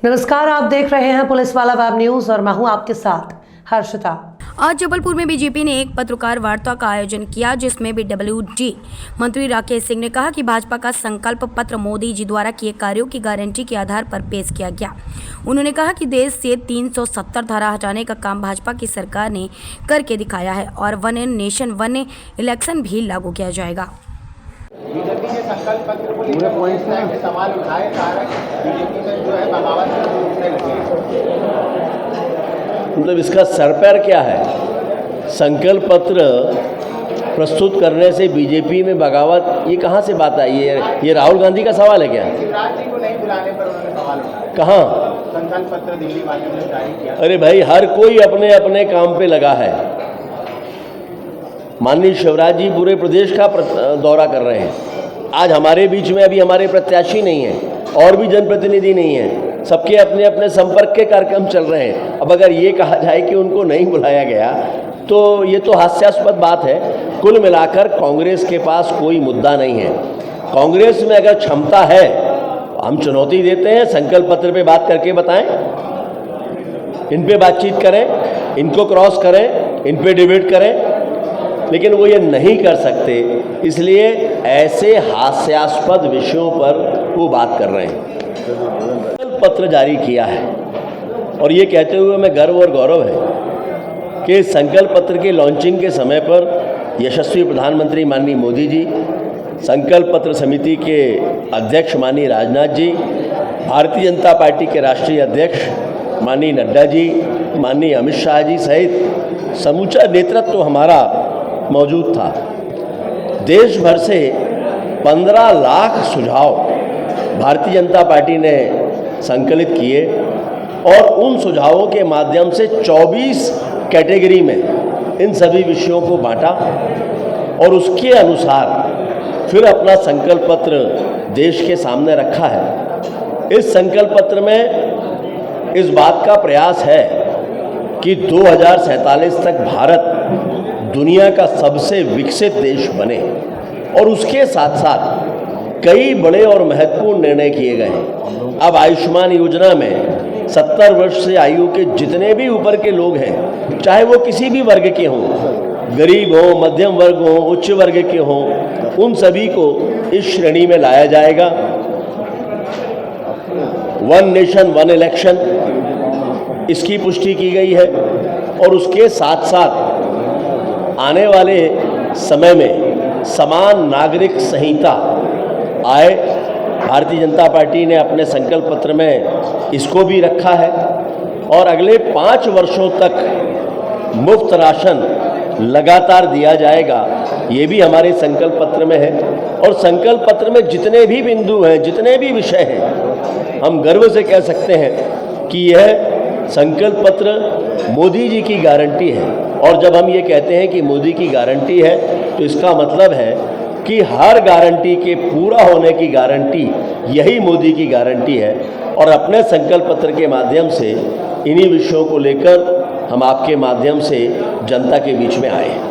नमस्कार, आप देख रहे हैं पुलिस वाला वेब न्यूज और मैं हूं आपके साथ हर्षिता। आज जबलपुर में बीजेपी ने एक पत्रकार वार्ता का आयोजन किया, जिसमें बीडब्ल्यूडी मंत्री राकेश सिंह ने कहा कि भाजपा का संकल्प पत्र मोदी जी द्वारा किए कार्यों की गारंटी के आधार पर पेश किया गया। उन्होंने कहा कि देश से 370 धारा हटाने का काम भाजपा की सरकार ने करके दिखाया है और वन नेशन वन इलेक्शन भी लागू किया जाएगा। बीजेपी ने संकल्प पत्र को लेकर सवाल उठाए, बीजेपी में जो है बगावत मतलब इसका सरपैर क्या है? संकल्प पत्र प्रस्तुत करने से बीजेपी में बगावत, ये कहाँ से बात आई है? ये राहुल गांधी का सवाल है क्या? शिवराज जी को नहीं बुलाने पर उन्होंने सवाल उठाया। कहाँ? संकल्प पत्र दिल्ली वासियों ने जारी किया। अरे भाई, हर कोई अपने अपने काम पे लगा है। माननीय शिवराज जी पूरे प्रदेश का दौरा कर रहे हैं। आज हमारे बीच में अभी हमारे प्रत्याशी नहीं हैं और भी जनप्रतिनिधि नहीं हैं, सबके अपने अपने संपर्क के कार्यक्रम चल रहे हैं। अब अगर ये कहा जाए कि उनको नहीं बुलाया गया तो ये तो हास्यास्पद बात है। कुल मिलाकर कांग्रेस के पास कोई मुद्दा नहीं है। कांग्रेस में अगर क्षमता है, हम चुनौती देते हैं, संकल्प पत्र पे बात करके बताएं, इन पे बातचीत करें, इनको क्रॉस करें, इन पे डिबेट करें, लेकिन वो ये नहीं कर सकते, इसलिए ऐसे हास्यास्पद विषयों पर वो बात कर रहे हैं। संकल्प पत्र जारी किया है और ये कहते हुए मैं गर्व और गौरव है कि संकल्प पत्र के लॉन्चिंग के समय पर यशस्वी प्रधानमंत्री माननीय मोदी जी, संकल्प पत्र समिति के अध्यक्ष माननीय राजनाथ जी, भारतीय जनता पार्टी के राष्ट्रीय अध्यक्ष माननीय नड्डा जी, माननीय अमित शाह जी सहित समूचा नेतृत्व तो हमारा मौजूद था। देश भर से 15 लाख सुझाव भारतीय जनता पार्टी ने संकलित किए और उन सुझावों के माध्यम से 24 कैटेगरी में इन सभी विषयों को बांटा और उसके अनुसार फिर अपना संकल्प पत्र देश के सामने रखा है। इस संकल्प पत्र में इस बात का प्रयास है कि 2047 तक भारत दुनिया का सबसे विकसित देश बने और उसके साथ साथ कई बड़े और महत्वपूर्ण निर्णय किए गए हैं। अब आयुष्मान योजना में 70 वर्ष से आयु के जितने भी ऊपर के लोग हैं, चाहे वो किसी भी वर्ग के हों, गरीब हो, मध्यम वर्ग हो, उच्च वर्ग के हों, उन सभी को इस श्रेणी में लाया जाएगा। वन नेशन वन इलेक्शन, इसकी पुष्टि की गई है और उसके साथ साथ आने वाले समय में समान नागरिक संहिता आए। भारतीय जनता पार्टी ने अपने संकल्प पत्र में इसको भी रखा है और अगले 5 वर्षों तक मुफ्त राशन लगातार दिया जाएगा, ये भी हमारे संकल्प पत्र में है। और संकल्प पत्र में जितने भी बिंदु हैं, जितने भी विषय हैं, हम गर्व से कह सकते हैं कि यह संकल्प पत्र मोदी जी की गारंटी है। और जब हम ये कहते हैं कि मोदी की गारंटी है, तो इसका मतलब है कि हर गारंटी के पूरा होने की गारंटी यही मोदी की गारंटी है। और अपने संकल्प पत्र के माध्यम से इन्हीं विषयों को लेकर हम आपके माध्यम से जनता के बीच में आए हैं।